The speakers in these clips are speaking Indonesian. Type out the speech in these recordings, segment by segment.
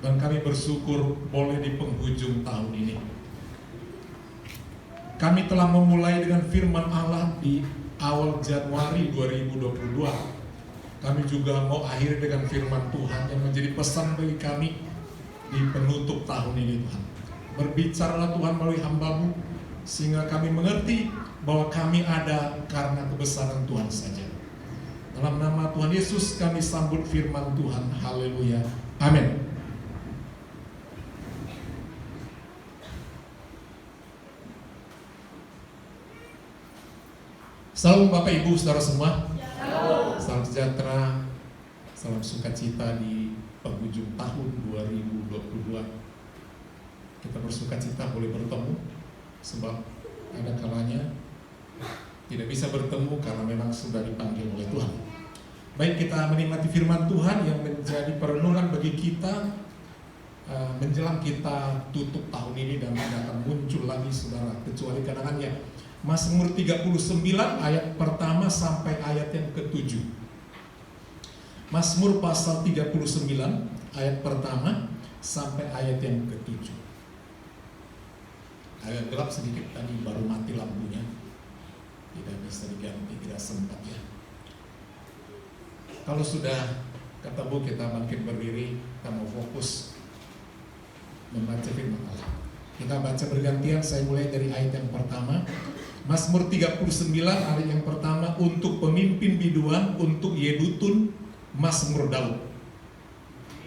Dan kami bersyukur boleh di penghujung tahun ini kami telah memulai dengan firman Allah di awal Januari 2022. Kami juga mau akhiri dengan firman Tuhan yang menjadi pesan bagi kami di penutup tahun ini, Tuhan. Berbicaralah Tuhan melalui hamba-Mu, sehingga kami mengerti bahwa kami ada karena kebesaran Tuhan saja. Dalam nama Tuhan Yesus kami sambut firman Tuhan. Haleluya. Amin. Salam Bapak Ibu Saudara semua. Salam sejahtera, salam sukacita di penghujung tahun 2022. Kita bersukacita boleh bertemu, sebab ada kalanya tidak bisa bertemu karena memang sudah dipanggil oleh Tuhan. Baik, kita menikmati firman Tuhan yang menjadi perenungan bagi kita menjelang kita tutup tahun ini dan tidak akan muncul lagi saudara kecuali kenangannya. Mazmur 39 ayat pertama sampai ayat yang ke-7. Mazmur pasal 39 ayat pertama sampai ayat yang ke-7. Agak gelap sedikit tadi, baru mati lampunya. Tidak bisa diganti, tidak sempat ya. Kalau sudah ketemu kita bangkit berdiri, kita mau fokus membaca firman Allah. Kita baca bergantian, saya mulai dari ayat yang pertama. Mazmur 39 ayat yang pertama, untuk pemimpin biduan, untuk Yedutun, Mazmur Daud.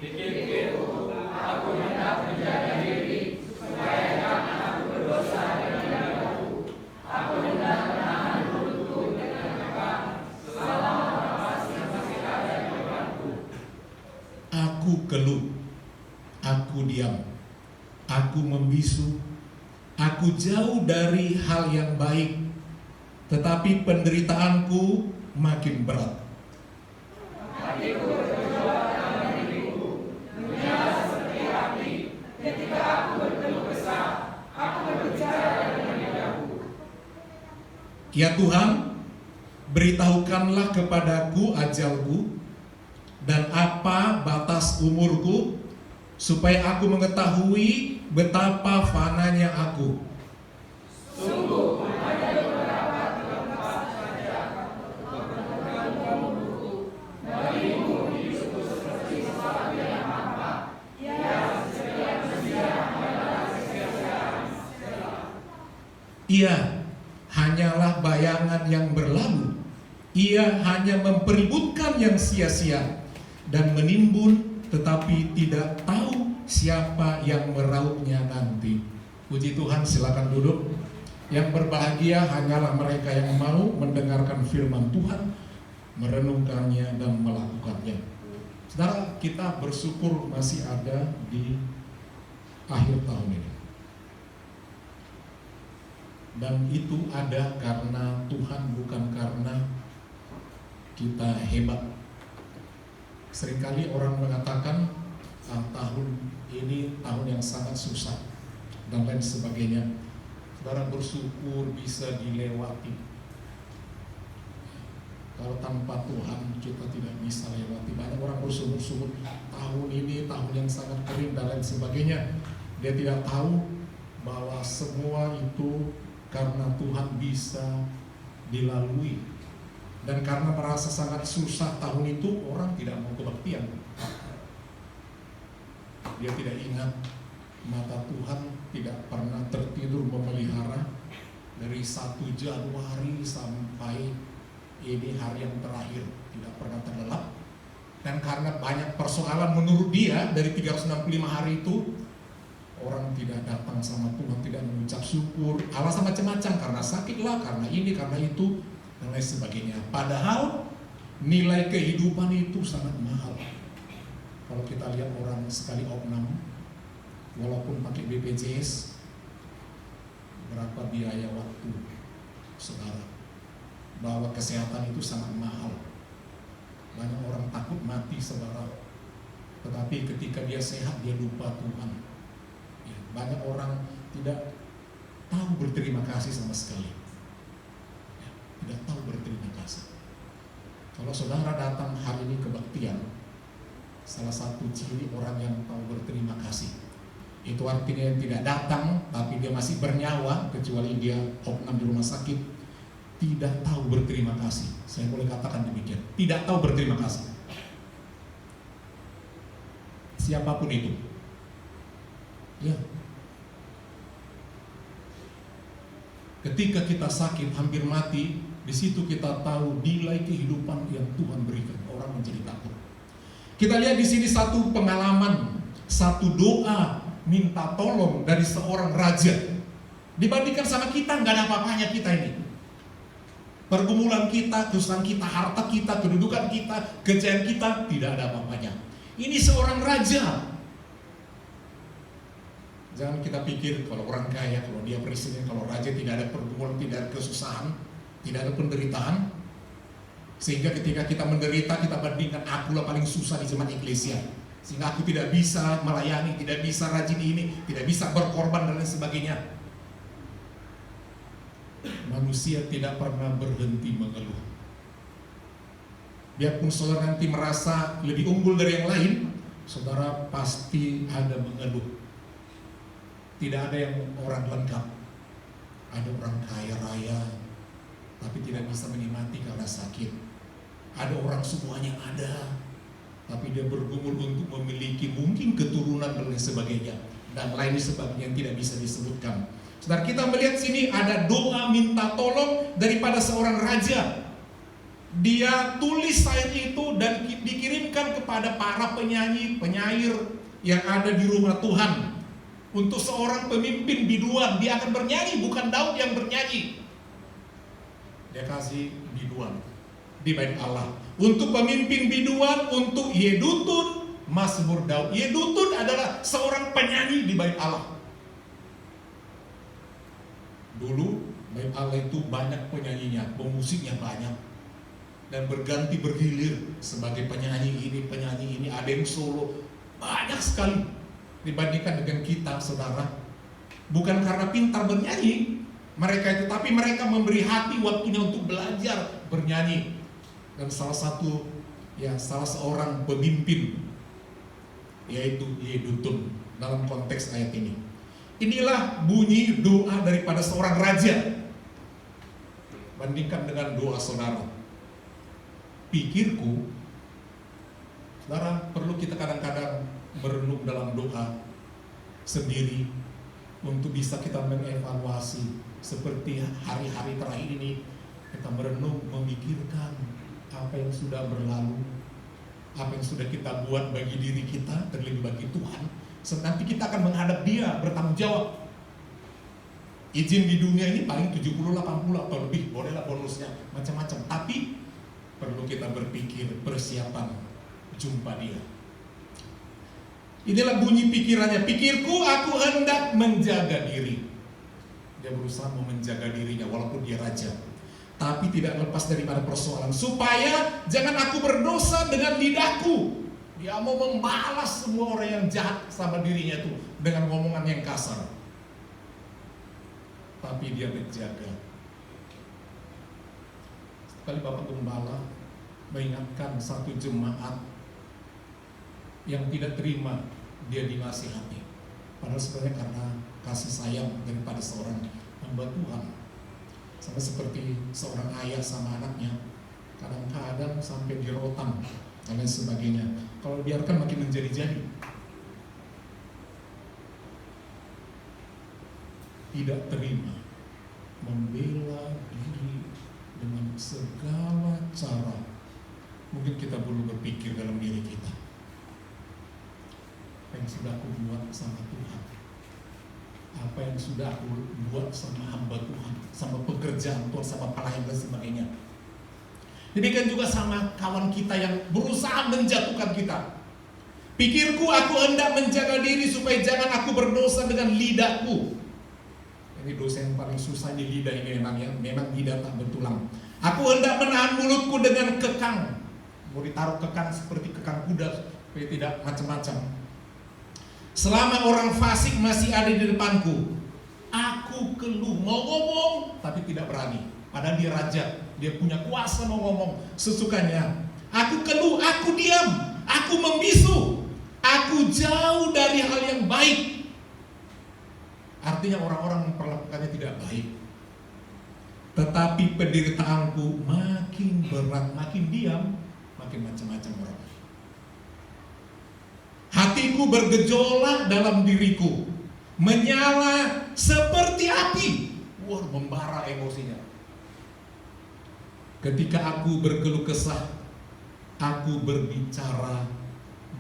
Pikirku, aku hendak menjaga diri, supaya jangan aku berdosa dengan lidahku. Aku hendak menahan mulutku dengan kekang, selama nafas yang masih ada di depanku. Aku keluh, aku diam, aku membisu, aku jauh dari hal yang baik, tetapi penderitaanku makin berat. Hatiku bergejolak dalam diriku, menyala seperti api. Ketika aku berkeluh kesah, aku berbicara dengan lidahku. Ya Tuhan, beritahukanlah kepadaku ajalku dan apa batas umurku, supaya aku mengetahui betapa fananya aku. Sungguh hanya beberapa tempat saja mengganggu bagimu hidupku seperti sesuatu yang hampa. Ya, setiap manusia adalah sia-siaan. Ia hanyalah bayangan yang berlalu. Ia hanya mempeributkan yang sia-sia dan menimbun, tetapi tidak tahu siapa yang meraupnya nanti. Puji Tuhan, silakan duduk. Yang berbahagia hanyalah mereka yang mau mendengarkan firman Tuhan, merenungkannya dan melakukannya. Saudara, kita bersyukur masih ada di akhir tahun ini. Dan itu ada karena Tuhan, bukan karena kita hebat. Seringkali orang mengatakan tahun ini tahun yang sangat susah dan lain sebagainya. Saudara, bersyukur bisa dilewati. Kalau tanpa Tuhan kita tidak bisa lewati. Banyak orang bersungut-sungut tahun ini tahun yang sangat kering dan lain sebagainya. Dia tidak tahu bahwa semua itu karena Tuhan bisa dilalui. Dan karena merasa sangat susah tahun itu, orang tidak mau kebaktian. Dia tidak ingat mata Tuhan tidak pernah tertidur memelihara dari 1 Januari sampai ini hari yang terakhir, tidak pernah terlelap. Dan karena banyak persoalan menurut dia dari 365 hari itu, orang tidak datang sama Tuhan, tidak mengucap syukur, alasan macam-macam, karena sakit lah, karena ini, karena itu, dan lain sebagainya. Padahal nilai kehidupan itu sangat mahal. Kalau kita lihat orang sekali opnam, walaupun pakai BPJS, berapa biaya waktu, saudara, bahwa kesehatan itu sangat mahal. Banyak orang takut mati, saudara, tetapi ketika dia sehat dia lupa Tuhan. Ya, banyak orang tidak tahu berterima kasih sama sekali. Ya, tidak tahu berterima kasih. Kalau saudara datang hari ini kebaktian, salah satu ciri orang yang tahu berterima Itu artinya yang tidak datang, tapi dia masih bernyawa, kecuali dia opnam di rumah sakit, tidak tahu berterima kasih. Saya boleh katakan demikian, tidak tahu berterima kasih. Siapapun itu, ya. Ketika kita sakit, hampir mati, di situ kita tahu nilai kehidupan yang Tuhan berikan. Orang menjadi takut. Kita lihat di sini satu pengalaman, satu doa minta tolong dari seorang raja. Dibandingkan sama kita, nggak ada apa-apanya kita ini. Pergumulan kita, kesusahan kita, harta kita, kedudukan kita, kejayaan kita, tidak ada apa-apanya. Ini seorang raja. Jangan kita pikir kalau orang kaya, kalau dia presiden, kalau raja tidak ada pergumulan, tidak ada kesusahan, tidak ada penderitaan. Sehingga ketika kita menderita, kita bandingkan, akulah paling susah di zaman eklesia. Sehingga aku tidak bisa melayani, tidak bisa rajin ini, tidak bisa berkorban dan lain sebagainya. Manusia tidak pernah berhenti mengeluh. Biarpun saudara nanti merasa lebih unggul dari yang lain, saudara pasti ada mengeluh. Tidak ada yang orang lengkap. Ada orang kaya raya, tapi tidak bisa menikmati karena sakit. Ada orang semuanya ada, tapi dia bergumul untuk memiliki mungkin keturunan dan lain sebagainya, dan lain sebagainya yang tidak bisa disebutkan. Saudara, kita melihat sini ada doa minta tolong daripada seorang raja. Dia tulis syair itu dan dikirimkan kepada para penyair yang ada di rumah Tuhan. Untuk seorang pemimpin biduan, dia akan bernyanyi, bukan Daud yang bernyanyi. Dia kasih biduan di bait Allah. Untuk pemimpin biduan, untuk Yedutun, Mazmur Daud. Yedutun adalah seorang penyanyi di bait Allah. Dulu bait Allah itu banyak penyanyinya, pemusiknya banyak, dan berganti bergilir sebagai penyanyi ini, ada yang solo, banyak sekali. Dibandingkan dengan kita, saudara, bukan karena pintar bernyanyi mereka itu, tapi mereka memberi hati waktunya untuk belajar bernyanyi. Dan salah seorang pemimpin, yaitu Yedutun dalam konteks ayat ini. Inilah bunyi doa daripada seorang raja. Bandingkan dengan doa saudara. Pikirku, saudara, perlu kita kadang-kadang merenung dalam doa sendiri untuk bisa kita mengevaluasi. Seperti hari-hari terakhir ini, kita merenung, memikirkan apa yang sudah berlalu, apa yang sudah kita buat bagi diri kita, terlebih bagi Tuhan. Nanti kita akan menghadap Dia, bertanggung jawab. Izin di dunia ini paling 70, 80 atau lebih, bolehlah bonusnya macam-macam. Tapi perlu kita berpikir persiapan jumpa Dia. Inilah bunyi pikirannya. Pikirku, aku hendak menjaga diri. Dia berusaha mau menjaga dirinya walaupun dia raja, tapi tidak lepas daripada persoalan supaya jangan aku berdosa dengan lidahku. Dia mau membalas semua orang yang jahat sama dirinya itu dengan ngomongan yang kasar, tapi dia menjaga. Sekali Bapak Gembala mengingatkan satu jemaat yang tidak terima dia dinasihati, padahal sebenarnya karena kasih sayang daripada seorang hamba Tuhan. Sama seperti seorang ayah sama anaknya, kadang-kadang sampai dirotan dan lain sebagainya. Kalau biarkan makin menjadi-jadi. Tidak terima, membela diri dengan segala cara. Mungkin kita perlu berpikir dalam diri kita, apa yang sudah aku buat sama Tuhan, apa yang sudah aku buat sama hamba Tuhan, sama pekerjaan Tuhan, sama pelayan dan sebagainya. Demikian juga sama kawan kita yang berusaha menjatuhkan kita. Pikirku, aku hendak menjaga diri supaya jangan aku berdosa dengan lidahku. Ini dosa yang paling susah di lidah ini memang lidah tak bertulang. Aku hendak menahan mulutku dengan kekang. Mau ditaruh kekang seperti kekang kuda supaya tidak macam-macam. Selama orang fasik masih ada di depanku, aku keluh, mau ngomong tapi tidak berani. Padahal dia raja, dia punya kuasa mau ngomong sesukanya. Aku keluh, aku diam, aku membisu, aku jauh dari hal yang baik. Artinya orang-orang memperlakukannya tidak baik. Tetapi penderitaanku makin berat, makin diam, makin macam-macam orang. Hatiku bergejolak dalam diriku, menyala seperti api. Wah, membara emosinya. Ketika aku berkeluh kesah, aku berbicara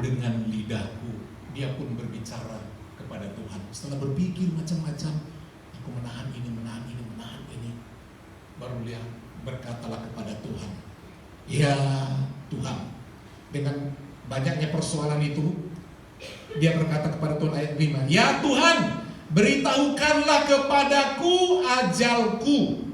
dengan lidahku. Dia pun berbicara kepada Tuhan. Setelah berpikir macam-macam, aku menahan ini, menahan ini, menahan ini. Baru dia berkatalah kepada Tuhan, ya Tuhan. Dengan banyaknya persoalan itu, dia berkata kepada Tuhan ayat 5, ya Tuhan, beritahukanlah kepadaku ajalku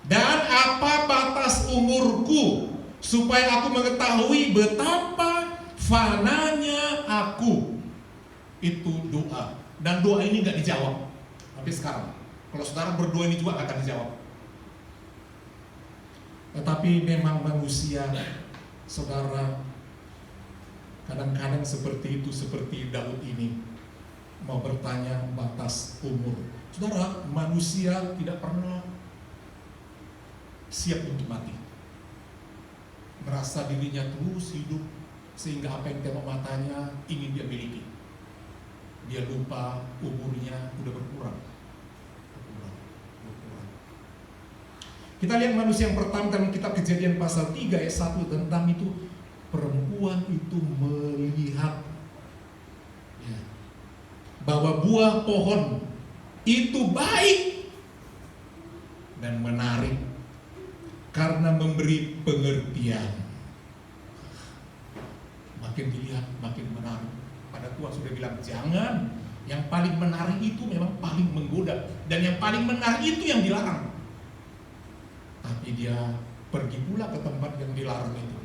dan apa batas umurku, supaya aku mengetahui betapa fananya aku. Itu doa. Dan doa ini gak dijawab sampai sekarang. Kalau saudara berdoa ini juga gak akan dijawab. Tetapi memang manusia, saudara, kadang-kadang seperti itu, seperti Daud ini, mau bertanya batas umur. Saudara, manusia tidak pernah siap untuk mati. Merasa dirinya terus hidup, sehingga apa yang tengok matanya ingin dia miliki. Dia lupa umurnya udah berkurang. Kita lihat manusia yang pertama dalam kitab Kejadian pasal 3 ayat 1 tentang itu. Perempuan itu melihat bahwa buah pohon itu baik dan menarik karena memberi pengertian. Makin dilihat makin menarik. Pada Tuhan sudah bilang jangan. Yang paling menarik itu memang paling menggoda, dan yang paling menarik itu yang dilarang. Tapi dia pergi pula ke tempat yang dilarang itu.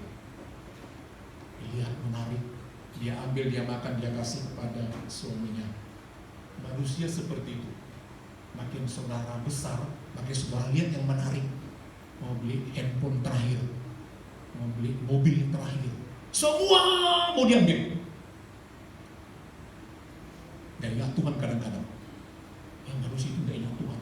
Lihat menarik, dia ambil, dia makan, dia kasih kepada suaminya. Manusia seperti itu. Makin saudara besar, makin saudara lihat yang menarik. Mau beli handphone terakhir, mau beli mobil terakhir, semua mau diambil. Dan ingat Tuhan kadang-kadang. Yang manusia itu gak ingat Tuhan.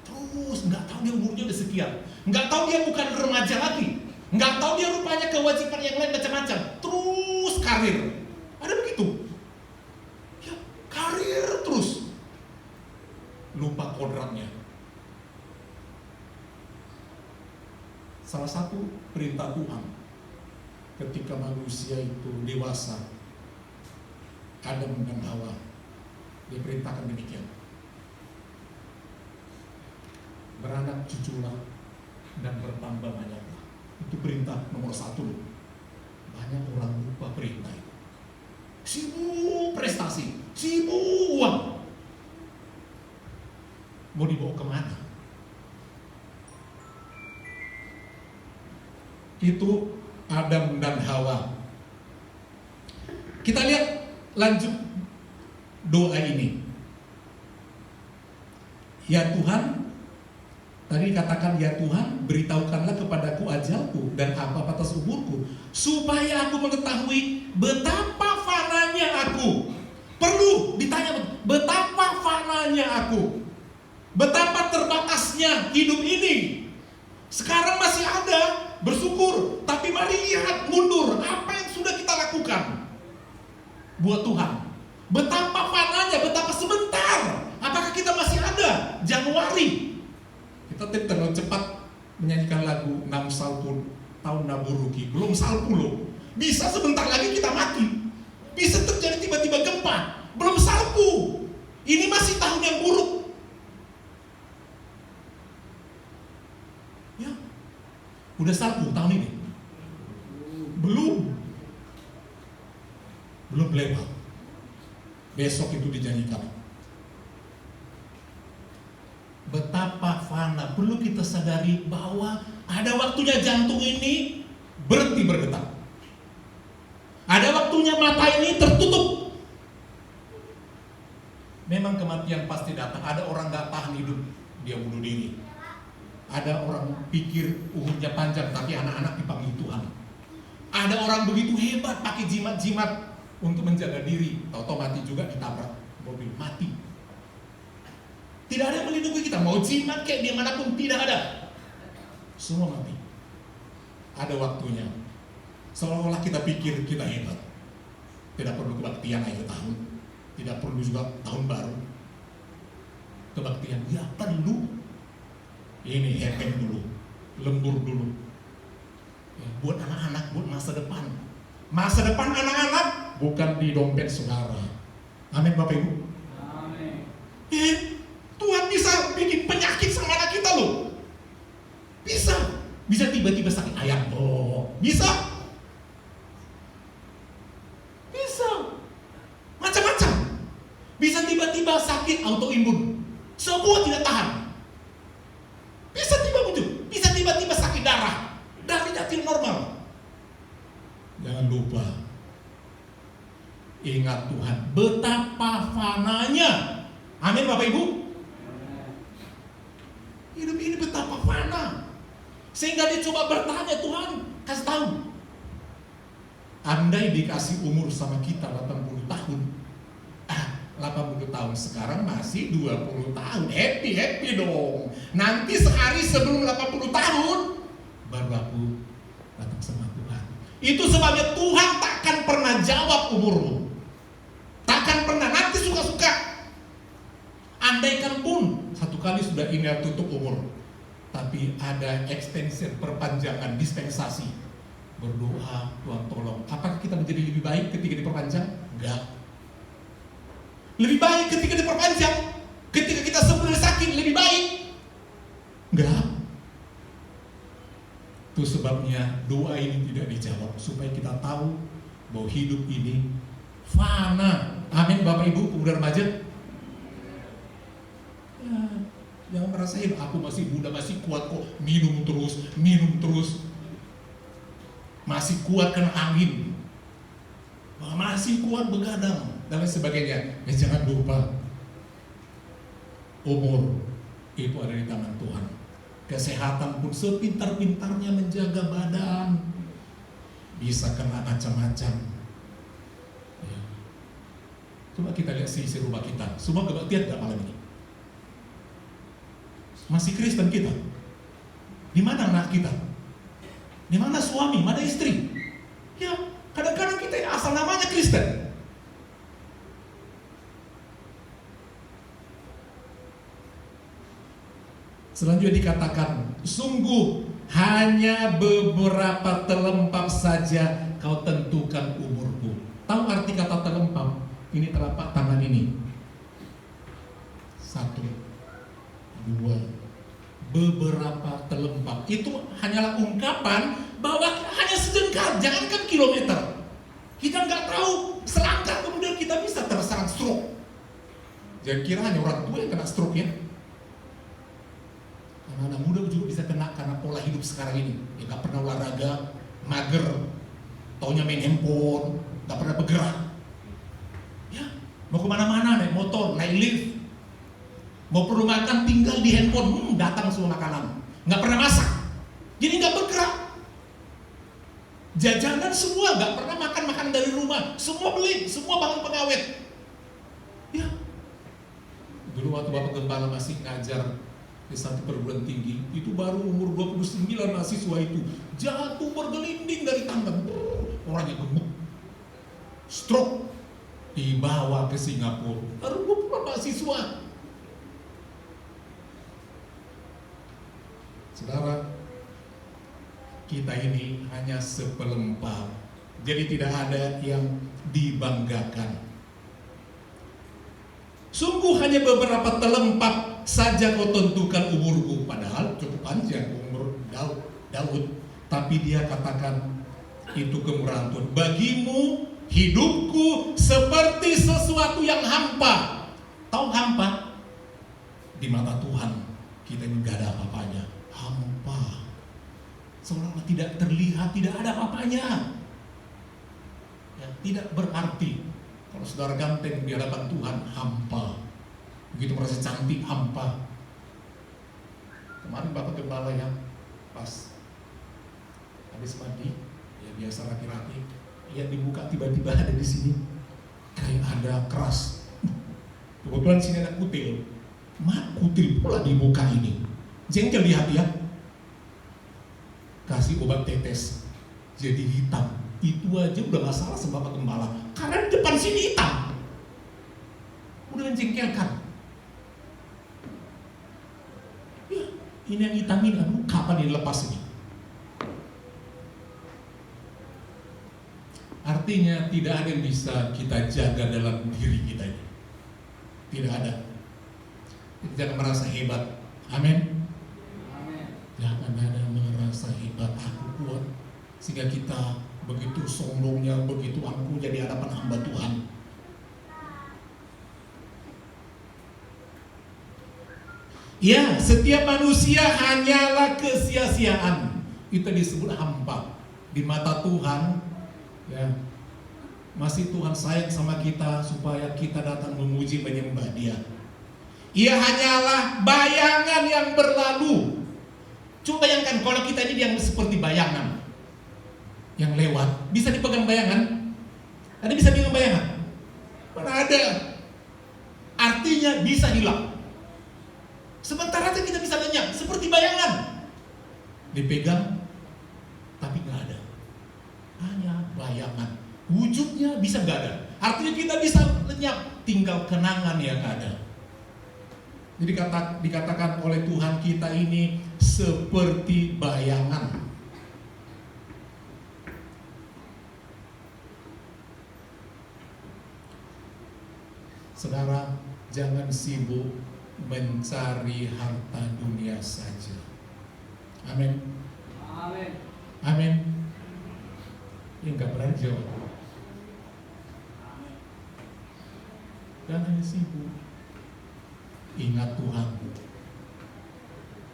Terus nggak tahu dia umurnya udah sekian, nggak tahu dia bukan remaja lagi, nggak tahu dia rupanya kewajiban yang lain macam-macam. Terus karir, ada begitu, ya karir terus, lupa kodratnya. Salah satu perintah Tuhan ketika manusia itu dewasa, Adam dan Hawa, diperintahkan demikian. Beranak cuculah dan bertambah banyaklah. Itu perintah nomor 1 loh. Banyak orang lupa perintah itu. Sibuk prestasi, sibuk uang. Mau dibawa kemana? Itu Adam dan Hawa. Kita lihat lanjut doa ini. Ya Tuhan, tadi dikatakan ya Tuhan, beritahukanlah kepadaku ajalku dan apa batas umurku, supaya aku mengetahui betapa fananya aku. Perlu ditanya, betapa fananya aku, betapa terbatasnya hidup ini. Sekarang masih ada, bersyukur, tapi mari lihat mundur apa yang sudah kita lakukan buat Tuhan. Betapa fananya, betapa sebentar. Apakah kita masih ada Januari? Kita terlalu cepat menyanyikan lagu 6 salpul tahun Naburuki, belum salpul loh. Bisa sebentar lagi kita mati. Bisa terjadi tiba-tiba gempa, belum salpu. Ini masih tahun yang buruk. Ya, udah salpu tahun ini? Belum lewat. Besok itu dijanjikan. Betapa fana, perlu kita sadari bahwa ada waktunya jantung ini berhenti berdetak. Ada waktunya mata ini tertutup. Memang kematian pasti datang. Ada orang gak tahan hidup, dia bunuh diri. Ada orang pikir umurnya panjang, tapi anak-anak dipanggil Tuhan. Ada orang begitu hebat pakai jimat-jimat untuk menjaga diri, tahu-tahu mati juga, ditabrak mobil, mati. Tidak ada yang melindungi kita, mau jimat kayak dimanapun, tidak ada. Semua mati. Ada waktunya. Seolah-olah kita pikir kita hebat. Tidak perlu kebaktian akhir tahun, tidak perlu juga tahun baru. Kebaktian, ya perlu. Ini happen dulu, lembur dulu. Ya, buat anak-anak, buat masa depan. Masa depan anak-anak bukan di dompet saudara. Amin Bapak Ibu. Amin. Tuhan bisa bikin penyakit sama anak kita loh. Bisa tiba-tiba sakit ayam. Oh, bisa. Macam-macam. Bisa tiba-tiba sakit autoimun. Semua tidak tahan. Bisa tiba-tiba sakit darah. Darahnya tidak normal. Jangan lupa, ingat Tuhan betapa fananya. Amin Bapak Ibu. Hidup ini betapa fana, sehingga dia coba bertanya, Tuhan kasih tahu, andai dikasih umur sama kita 80 tahun, 80 tahun sekarang masih 20 tahun, happy dong. Nanti sehari sebelum 80 tahun baru aku datang sama Tuhan. Itu sebabnya Tuhan takkan pernah jawab umurmu, takkan pernah, nanti suka-suka. Andaikan pun satu kali sudah ini tutup umur, tapi ada extension, perpanjangan, dispensasi. Berdoa, Tuhan tolong. Apakah kita menjadi lebih baik ketika diperpanjang? Enggak. Lebih baik ketika diperpanjang, ketika kita sebenarnya sakit, lebih baik? Enggak. Itu sebabnya doa ini tidak dijawab, supaya kita tahu bahwa hidup ini fana. Amin Bapak Ibu, pemuda remaja. Ya, jangan merasain aku masih muda, masih kuat kok, minum terus, masih kuat kena angin, masih kuat begadang dan lain sebagainya. Ya jangan lupa, umur itu ada di tangan Tuhan. Kesehatan pun sepintar-pintarnya menjaga badan, bisa kena macam-macam. Ya. Coba kita lihat sisi rumah kita, semua kebaktian gak malam ini? Masih Kristen kita? Di mana anak kita? Di mana suami? Mana istri? Ya, kadang-kadang kita asal namanya Kristen. Selanjutnya dikatakan, sungguh hanya beberapa telempap saja kau tentukan umurku. Tahu arti kata telempap? Ini telapak tangan ini. 1, 2, beberapa telempap. Itu hanyalah ungkapan bahwa hanya sejengkal, jangankan kilometer. Kita nggak tahu, selangkah kemudian kita bisa terserang stroke. Jangan kira hanya orang tua yang kena stroke ya. Anak muda juga bisa kena karena pola hidup sekarang ini. Ya nggak pernah olahraga, mager, taunya main handphone, nggak pernah bergerak. Ya, mau kemana-mana naik motor, naik lift. Mau perlu makan tinggal di handphone, datang semua makanan. Nggak pernah masak, jadi nggak bergerak. Jajanan semua, nggak pernah makan makanan dari rumah, semua beli, semua bahan pengawet. Ya, dulu waktu Bapak Gembala masih ngajar di satu perguruan tinggi, itu baru umur 29 mahasiswa itu jatuh bergelinding dari tangga, orangnya gemuk, stroke, dibawa ke Singapura. Baru beberapa mahasiswa. Saudara, kita ini hanya sepelempap, jadi tidak ada yang dibanggakan. Sungguh hanya beberapa telempap saja kau tentukan umurku, padahal cukup panjang umur Daud. Tapi dia katakan itu kemurahan Tuhan. Bagimu hidupku seperti sesuatu yang hampa. Tahu hampa? Di mata Tuhan kita ini gak ada apa-apanya. Hampa, seolah-olah tidak terlihat, tidak ada apa-apanya. Ya, tidak berarti. Kalau saudara ganteng di hadapan Tuhan, hampa. Begitu merasa cantik, hampa. Kemarin Bapak Gembala yang pas habis mandi, ya biasa laki-laki, yang di muka tiba-tiba ada di sini kayak ada keras. Kebetulan sini ada kutil, kutil pula di muka ini. Jengkel di hati ya. Kasih obat tetes, jadi hitam. Itu aja udah gak salah sebab gembala, karena di depan sini hitam. Udah menjengkelkan. Ya, ini yang hitam ini, aduh kapan ini lepas ini? Artinya tidak ada yang bisa kita jaga dalam diri kita ini. Tidak ada. Kita jangan merasa hebat. Amin. Jangan ada merasa hebat, aku kuat, sehingga kita begitu sombongnya, begitu angkuhnya di hadapan hamba Tuhan. Ya, setiap manusia hanyalah kesia-siaan. Itu disebut hampa di mata Tuhan. Ya, masih Tuhan sayang sama kita supaya kita datang memuji menyembah Dia. Ia hanyalah bayangan yang berlalu. Coba bayangkan kalau kita ini yang seperti bayangan yang lewat. Bisa dipegang bayangan? Ada bisa dipegang bayangan? Mana ada? Artinya bisa hilang. Sebentar aja kita bisa lenyap seperti bayangan. Dipegang tapi gak ada. Hanya bayangan. Wujudnya bisa gak ada. Artinya kita bisa lenyap, tinggal kenangan yang ada. Jadi dikatakan oleh Tuhan kita ini seperti bayangan. Saudara, jangan sibuk mencari harta dunia saja. Amin. Amin. Amin. Ya enggak berani jawab. Jangan sibuk. Ingat Tuhan.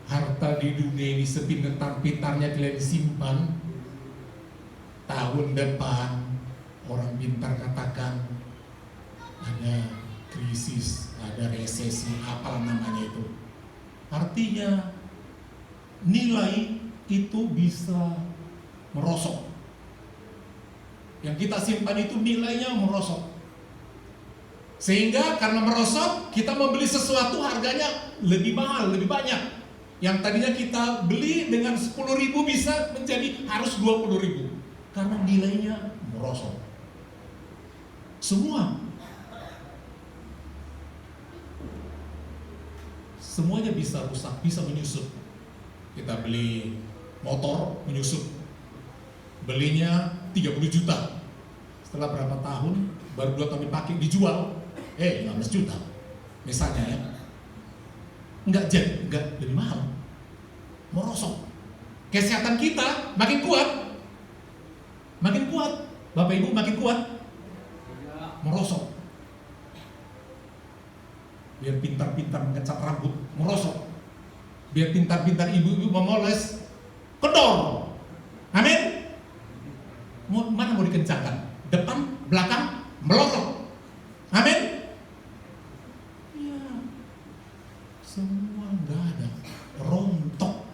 Harta di dunia ini sepintar-pintarnya kalian simpan, tahun depan orang pintar katakan ada krisis, ada resesi, apalah namanya itu. Artinya nilai itu bisa merosot. Yang kita simpan itu nilainya merosot. Sehingga karena merosot, kita membeli sesuatu harganya lebih mahal, lebih banyak. Yang tadinya kita beli dengan 10.000 bisa menjadi harus 20.000. Karena nilainya merosot. Semuanya bisa rusak, bisa menyusut. Kita beli motor, menyusut. Belinya 30 juta. Setelah berapa tahun, baru 2 tahun dipakai, dijual 15 juta misalnya ya. Enggak lebih mahal, merosot. Kesehatan kita makin kuat, Bapak Ibu makin kuat, merosot. Biar pintar-pintar mengecat rambut, merosot. Biar pintar-pintar ibu-ibu memoles, kendor. Amin. Mana mau dikencangkan? Depan, belakang, melorot. Amin. Ya, semua nggak ada, rontok.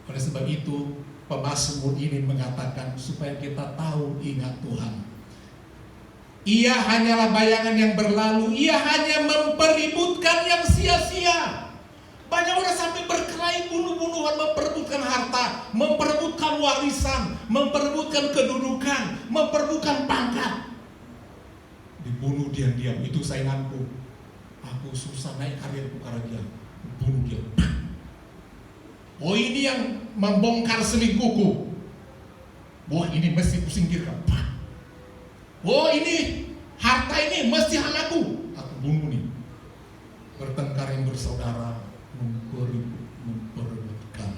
Oleh sebab itu, pemazmur ini mengatakan supaya kita tahu, ingat Tuhan. Ia hanyalah bayangan yang berlalu. Ia hanya mempeributkan yang sia-sia. Banyak orang sampai berkelahi, bunuh-bunuhan, memperebutkan harta, memperebutkan warisan, memperebutkan kedudukan, memperebutkan pangkat. Dibunuh diam-diam, itu sainganku. Aku susah naik karirku karena dia. Bunuh dia. Oh, ini yang membongkar selingkuhku. Wah, ini mesti kusingkirkan. Oh, ini harta ini mesti anakku. Aku bunuh nih. Bertengkar yang bersaudara, memperebutkan.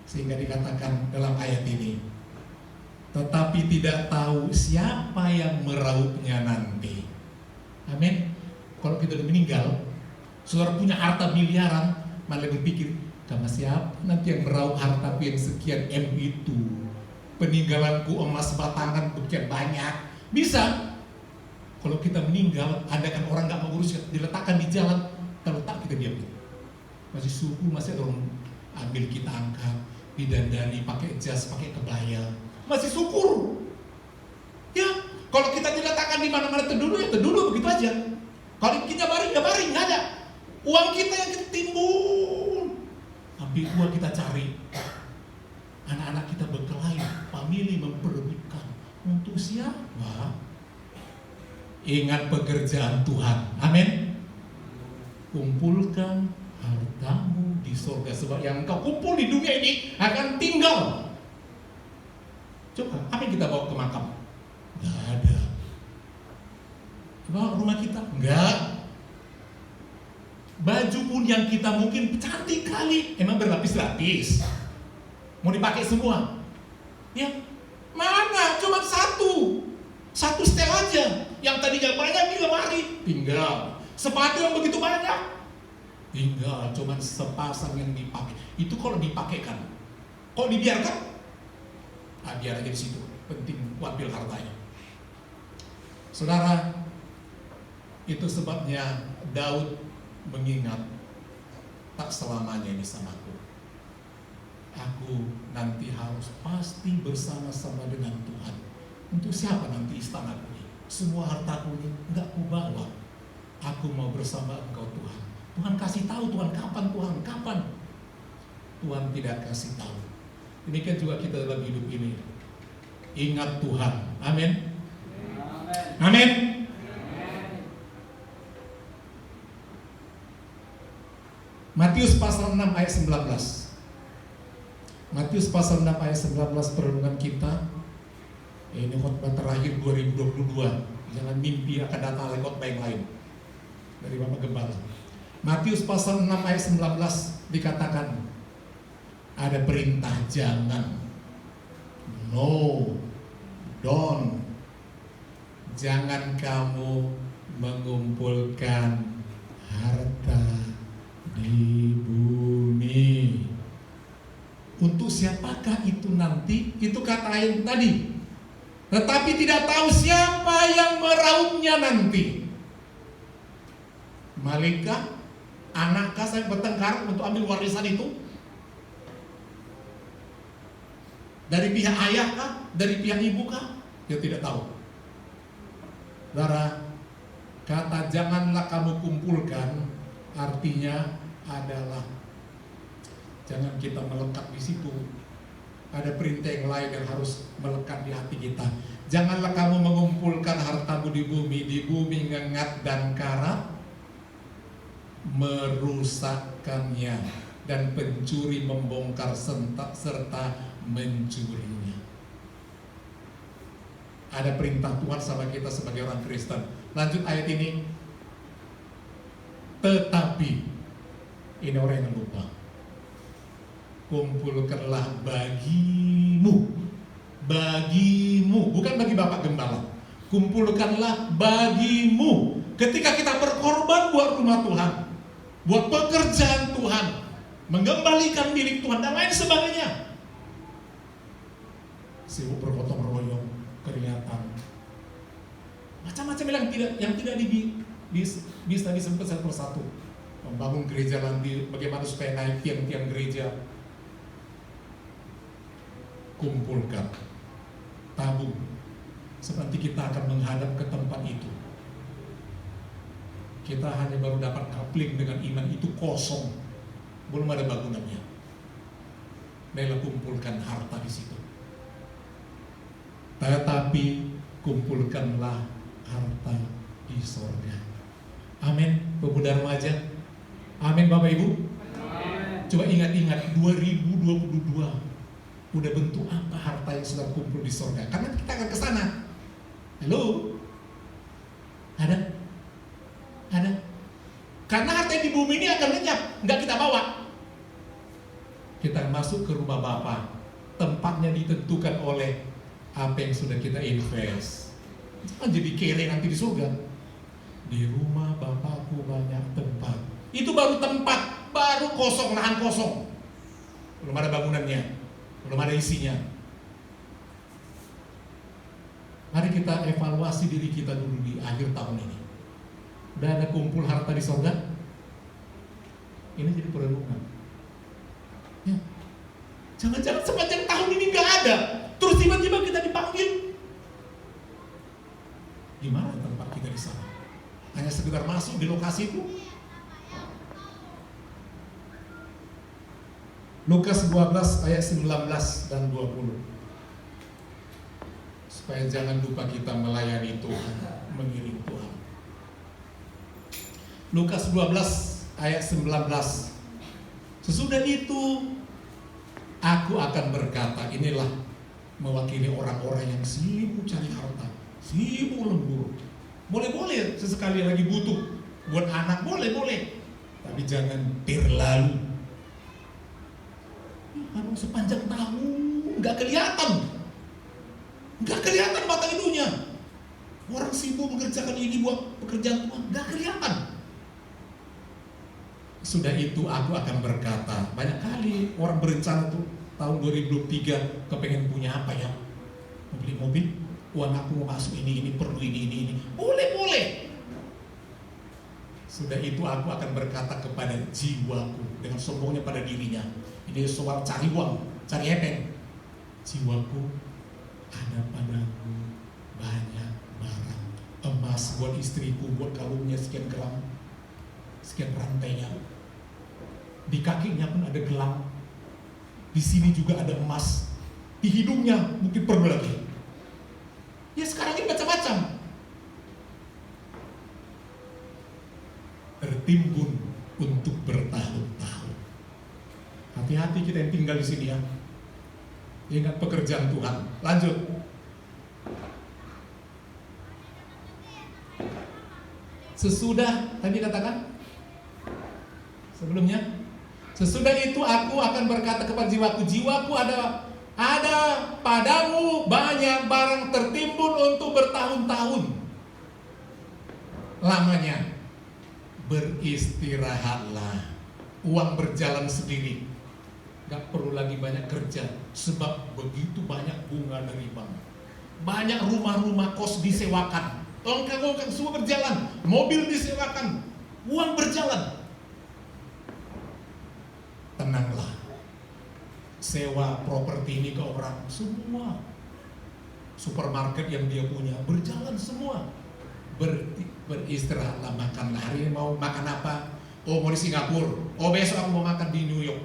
Sehingga dikatakan dalam ayat ini, tetapi tidak tahu siapa yang merauhnya nanti. Amin. Kalau kita udah meninggal, saudara punya harta miliaran, malah berpikir, sama siapa nanti yang merauh harta yang sekian M itu? Peninggalanku emas batangan begitu banyak. Bisa. Kalau kita meninggal, ada kan orang gak mengurus, diletakkan di jalan, kalau tak kita diam. Masih suku, masih ada orang ambil kita angkat, didandani, pakai jas, pakai kebaya. Masih syukur. Ya, kalau kita diletakkan di mana-mana terduduk, ya terduduk begitu aja. Kalau kita baring, ya baring, nggak ada. Uang kita yang kita timbun, ambil uang kita cari. Anak-anak kita berkelahi, famili memperebutkan. Untuk siapa? Ingat pekerjaan Tuhan. Amin. Kumpulkan hartamu di surga, sebab yang engkau kumpul di dunia ini akan tinggal. Coba, apa yang kita bawa ke makam? Gak ada. Bawa rumah kita? Enggak. Baju pun yang kita mungkin cantik kali, emang berlapis-lapis. Mau dipakai semua? Ya, mana? Cuma satu setel aja. Yang tadinya banyak di lemari, tinggal. Sepatu yang begitu banyak, tinggal. Cuma sepasang yang dipakai. Itu kalau dipakaikan. Kalau dibiarkan, biar aja di situ. Penting ambil hartanya. Saudara, itu sebabnya Daud mengingat, tak selamanya ini samaku. Aku nanti harus pasti bersama-sama dengan Tuhan. Untuk siapa nanti istanaku ini? Semua hartaku ini enggak kubawa. Aku mau bersama Engkau Tuhan. Tuhan kasih tahu Tuhan kapan, Tuhan kapan? Tuhan tidak kasih tahu. Demikian juga kita dalam hidup ini. Ingat Tuhan. Amin. Amin. Matius pasal 6 ayat 19. Matius pasal 6 ayat 19 perenungan kita. Ini khotbah terakhir 2022. Jangan mimpi akan datang oleh khotbah yang lain dari Bapak Gembala. Matius pasal 6 ayat 19 dikatakan ada perintah jangan. No, don't. Jangan kamu mengumpulkan harta di bumi. Untuk siapakah itu nanti? Itu kata ayat tadi. Tetapi tidak tahu siapa yang merauhnya nanti. Malaikat, anakkah saya bertengkar untuk ambil warisan itu? Dari pihak ayah kah? Dari pihak ibu kah? Dia tidak tahu. Saudara, kata janganlah kamu kumpulkan artinya adalah jangan kita melekat di situ. Ada perintah yang lain yang harus melekat di hati kita. Janganlah kamu mengumpulkan hartamu di bumi. Di bumi ngengat dan karat merusakkannya, dan pencuri membongkar serta mencurinya. Ada perintah Tuhan sama kita sebagai orang Kristen. Lanjut ayat ini. Tetapi ini orang yang lupa. Kumpulkanlah bagimu, bukan bagi Bapak Gembala. Kumpulkanlah bagimu. Ketika kita berkorban buat rumah Tuhan, buat pekerjaan Tuhan, mengembalikan milik Tuhan dan lain sebagainya, sibuk bergotong royong, kelihatan macam-macam yang tidak bisa disebut satu persatu. Membangun gereja nanti, bagaimana supaya naik tiang-tiang gereja. Kumpulkan, tabung, seperti kita akan menghadap ke tempat itu. Kita hanya baru dapat kapling dengan iman, itu kosong, belum ada bangunannya. Baiklah, kumpulkan harta di situ. Tetapi kumpulkanlah harta di sorga. Amin, pemuda remaja. Amin, Bapak Ibu. Amin. Coba ingat-ingat 2022. Udah bentuk apa harta yang sudah kumpul di sorga? Karena kita akan ke sana. Halo? Ada? Karena harta di bumi ini akan lenyap, nggak kita bawa. Kita masuk ke rumah Bapa. Tempatnya ditentukan oleh apa yang sudah kita invest. Jangan jadi kere nanti di surga. Di rumah Bapakku banyak tempat. Itu baru tempat, baru kosong, lahan kosong. Belum ada bangunannya, belum ada isinya. Mari kita evaluasi diri kita dulu di akhir tahun ini. Udah ada kumpul harta di sorga? Ini jadi perenungan. Ya. Jangan-jangan sepanjang tahun ini nggak ada, terus tiba-tiba kita dipanggil. Gimana tempat kita di sana? Hanya sekedar masuk di lokasi itu? Lukas 12 ayat 19 dan 20. Supaya jangan lupa kita melayani Tuhan, mengiring Tuhan. Lukas 12 ayat 19. Sesudah itu aku akan berkata, inilah mewakili orang-orang yang sibuk cari harta, sibuk lembur. Boleh-boleh sesekali lagi butuh buat anak, boleh-boleh, tapi jangan terlalu. Kalau sepanjang tahun nggak kelihatan mata hidungnya. Orang sibuk mengerjakan ini buat pekerjaan Tuhan, nggak kelihatan. Sudah itu aku akan berkata, banyak kali orang berencana tuh tahun 2023 kepengen punya apa ya? Beli mobil, uang aku mau masuk ini perlu ini. Boleh. Sudah itu aku akan berkata kepada jiwaku dengan sombongnya pada dirinya. Ini soal cari uang, cari hepeng. Jiwaku, ada padaku banyak barang, emas buat istriku, buat kalungnya sekian gram, sekian rantainya. Di kakinya pun ada gelang. Di sini juga ada emas. Di hidungnya mungkin perlu lagi. Ya sekarang ini macam-macam. Tertimbun untuk bertahun-tahun. Hati-hati kita yang tinggal di sini ya. Ingat pekerjaan Tuhan. Lanjut. Sesudah tadi katakan sebelumnya. Sesudah itu aku akan berkata kepada jiwaku, ada padamu banyak barang tertimbun untuk bertahun-tahun lamanya. Beristirahatlah, uang berjalan sendiri, gak perlu lagi banyak kerja, sebab begitu banyak bunga dari bank, banyak rumah-rumah kos disewakan, ongkang-ongkang semua berjalan, mobil disewakan, uang berjalan. Tenanglah, sewa properti ini ke orang, semua supermarket yang dia punya berjalan semua. Beristirahatlah, makanlah. Hari ini mau makan apa? Oh mau di Singapura. Oh besok aku mau makan di New York.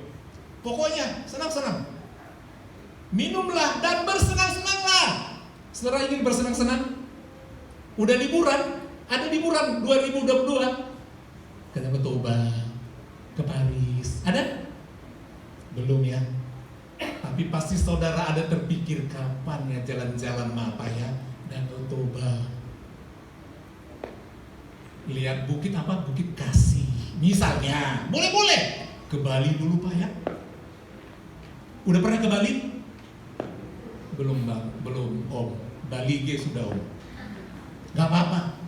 Pokoknya senang-senang. Minumlah dan bersenang-senanglah. Saudara ingin bersenang-senang? Udah liburan? Ada liburan 2022? Kita ke Toba, ke Paris. Ada? Belum ya? Tapi pasti saudara ada terpikir kapan ya jalan-jalan apa ya? Dan ke Toba. Lihat bukit apa? Bukit Kasih misalnya. Boleh-boleh. Ke Bali dulu Pak ya. Udah pernah ke Bali? Belum Bang, belum Om. Bali sudah Om. Gak apa-apa.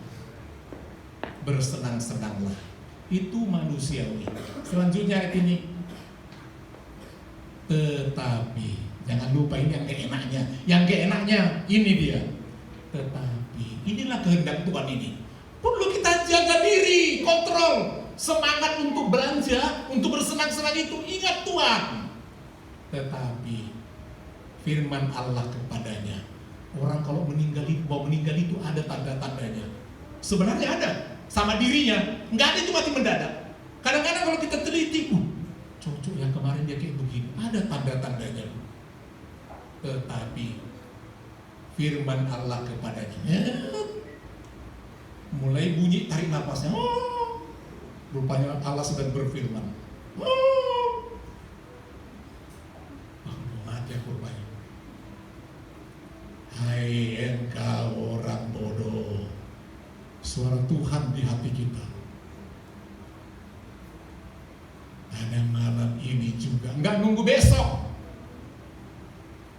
Bersenang-senanglah. Itu manusiawi. Selanjutnya ayat ini. Tetapi jangan lupa ini yang keenaknya. Yang keenaknya ini dia. Tetapi inilah kehendak Tuhan ini. Perlu kita jaga diri, kontrol, semangat untuk belanja, untuk bersenang-senang itu, ingat Tuhan. Tetapi firman Allah kepadanya, orang kalau mau meninggal itu ada tanda-tandanya. Sebenarnya ada, sama dirinya, nggak ada itu mati mendadak. Kadang-kadang kalau kita teliti, cocok yang kemarin dia kayak begini, ada tanda-tandanya. Tetapi firman Allah kepadanya, mulai bunyi tarik napasnya. Rupanya Allah sedang berfirman. Mati aku rupanya. Hai engkau orang bodoh. Suara Tuhan di hati kita. Ada malam ini juga, enggak nunggu besok.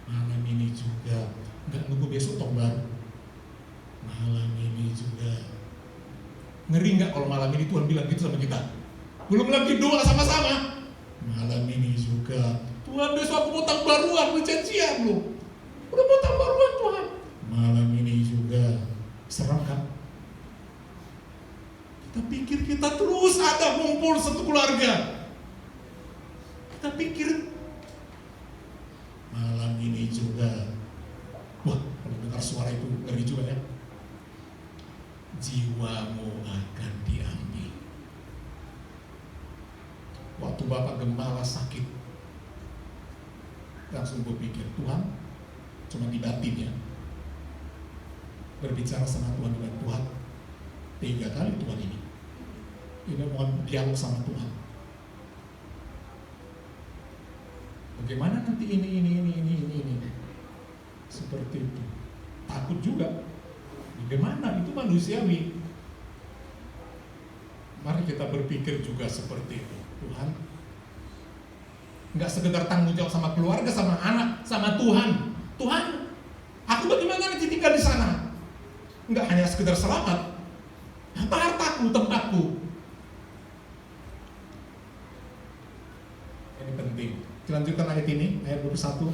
Malam ini juga, enggak nunggu besok tahun baru. Malam ini juga. Ngeri nggak kalau malam ini Tuhan bilang gitu sama kita? Belum lagi doa sama-sama. Malam ini juga, Tuhan besok aku mau tahun baruan, perjanjian loh. Udah mau tahun baruan Tuhan. Malam ini juga, serem kan? Kita pikir kita terus ada ngumpul satu keluarga. Kita pikir malam ini juga, wah kalau dengar suara itu ngeri juga ya. Jiwamu akan diambil. Waktu Bapak Gembala sakit, langsung berpikir, Tuhan cuma di batin ya, berbicara sama Tuhan dengan Tuhan 3 kali Tuhan ini mohon dialog sama Tuhan. Bagaimana nanti ini seperti itu. Takut juga. Bagaimana? Itu manusiawi. Mari kita berpikir juga seperti itu. Tuhan, nggak sekedar tanggung jawab sama keluarga, sama anak, sama Tuhan. Tuhan, aku bagaimana nanti tinggal di sana? Nggak hanya sekedar selamat. Apa hartaku, tempatku? Ini penting. Lanjutkan ayat ini, ayat 21.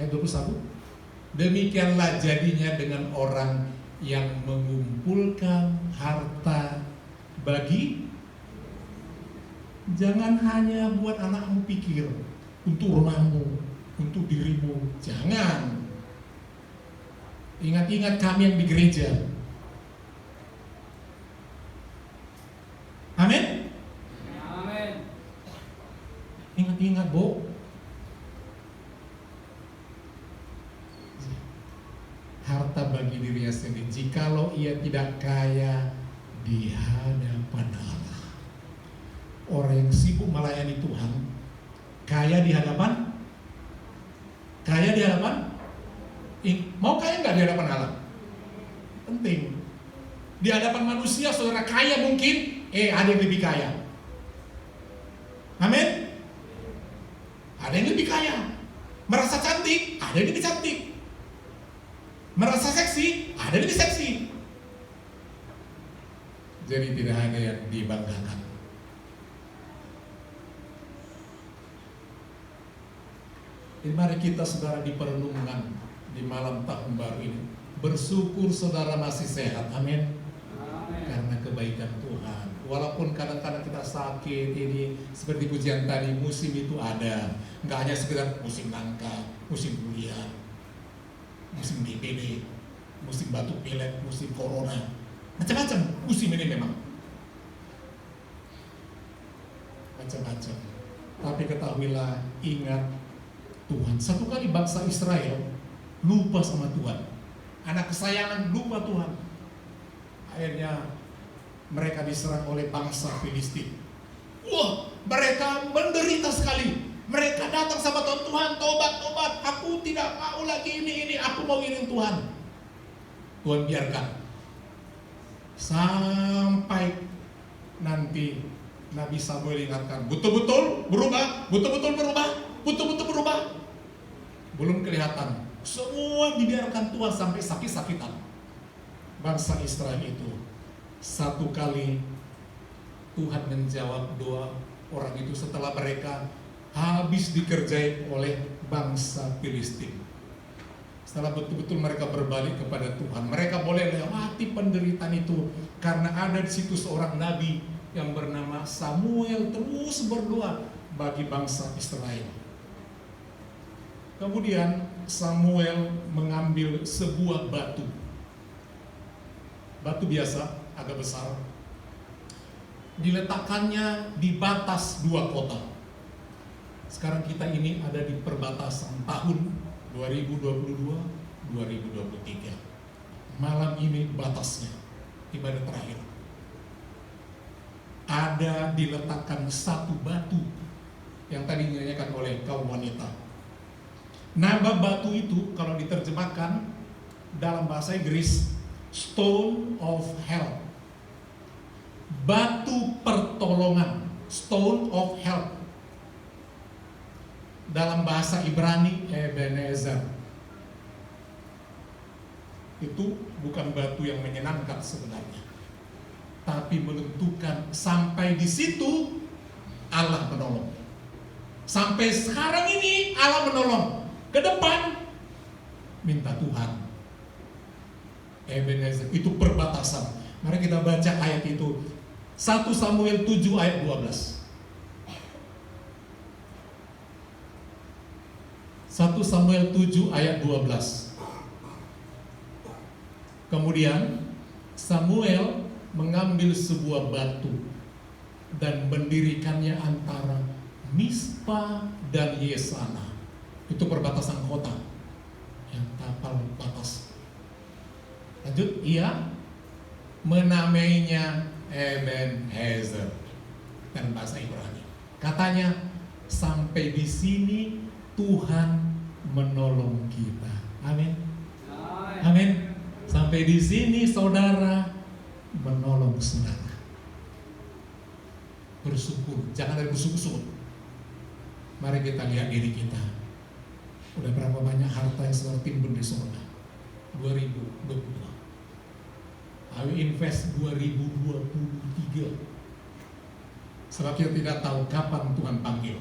Ayat 21. Demikianlah jadinya dengan orang yang mengumpulkan harta bagi, jangan hanya buat anakmu pikir, untuk rumahmu, untuk dirimu, jangan. Ingat-ingat kami yang di gereja. Amin. Amin. Ingat-ingat, Bu. Harta bagi dirinya sendiri, jikalau ia tidak kaya di hadapan Allah. Orang yang sibuk melayani Tuhan, kaya di hadapan? Kaya di hadapan? Mau kaya nggak di hadapan Allah? Penting. Di hadapan manusia, saudara kaya mungkin, ada yang lebih kaya. Amin. Ada yang lebih kaya. Merasa cantik, ada yang lebih cantik. Merasa seksi, ada yang lebih seksi. Jadi tidak ada yang dibanggakan. Jadi mari kita saudara di perenungan di malam tahun baru ini bersyukur saudara masih sehat. Amin. Karena kebaikan Tuhan. Walaupun kadang-kadang kita sakit, ini seperti pujian tadi, musim itu ada. Nggak hanya sekedar musim langka, musim durian, musim DBD, musim batuk pilek, musim corona, macam-macam musim ini memang. Macam-macam. Tapi ketahuilah, ingat Tuhan. Satu kali bangsa Israel lupa sama Tuhan. Anak kesayangan lupa Tuhan. Akhirnya mereka diserang oleh bangsa Filistin. Wah, mereka menderita sekali. Mereka datang sama Tuhan, Tuhan tobat, aku tidak mau lagi ini, aku mau iring Tuhan. Tuhan biarkan. Sampai nanti Nabi Samuel ingatkan, betul-betul berubah. Belum kelihatan. Semua dibiarkan Tuhan sampai sakit-sakitan. Bangsa Israel itu. Satu kali Tuhan menjawab doa orang itu setelah mereka habis dikerjai oleh bangsa Filistin. Setelah betul-betul mereka berbalik kepada Tuhan, mereka boleh lewati penderitaan itu karena ada di situ seorang nabi yang bernama Samuel terus berdoa bagi bangsa Israel. Kemudian Samuel mengambil sebuah batu biasa, agak besar, diletakkannya di batas 2 kota. Sekarang kita ini ada di perbatasan tahun 2022-2023. Malam ini batasnya, ibadah terakhir. Ada diletakkan satu batu yang tadi dinyanyikan oleh kaum wanita. Nama batu itu kalau diterjemahkan dalam bahasa Inggris, Stone of Help. Batu pertolongan, Stone of Help. Dalam bahasa Ibrani, Ebenezer. Itu bukan batu yang menyenangkan sebenarnya, tapi menentukan sampai di situ Allah menolong. Sampai sekarang ini Allah menolong. Ke depan minta Tuhan. Ebenezer itu perbatasan. Mari kita baca ayat itu. 1 Samuel 7 ayat 12. 1 Samuel 7 ayat 12. Kemudian Samuel mengambil sebuah batu dan mendirikannya antara Mispa dan Yesana. Itu perbatasan kota yang tapal batas. Lanjut, ia menamainya Ebenezer dan bahasa Ibrani. Katanya, sampai di sini Tuhan menolong kita. Amin. Amin. Sampai di sini saudara menolong saudara. Bersyukur, jangan ada bersyukur. Mari kita lihat diri kita. Udah berapa banyak harta yang sudah timbul di surga? 2022. Ayo invest 2023. Sebab kita tidak tahu kapan Tuhan panggil.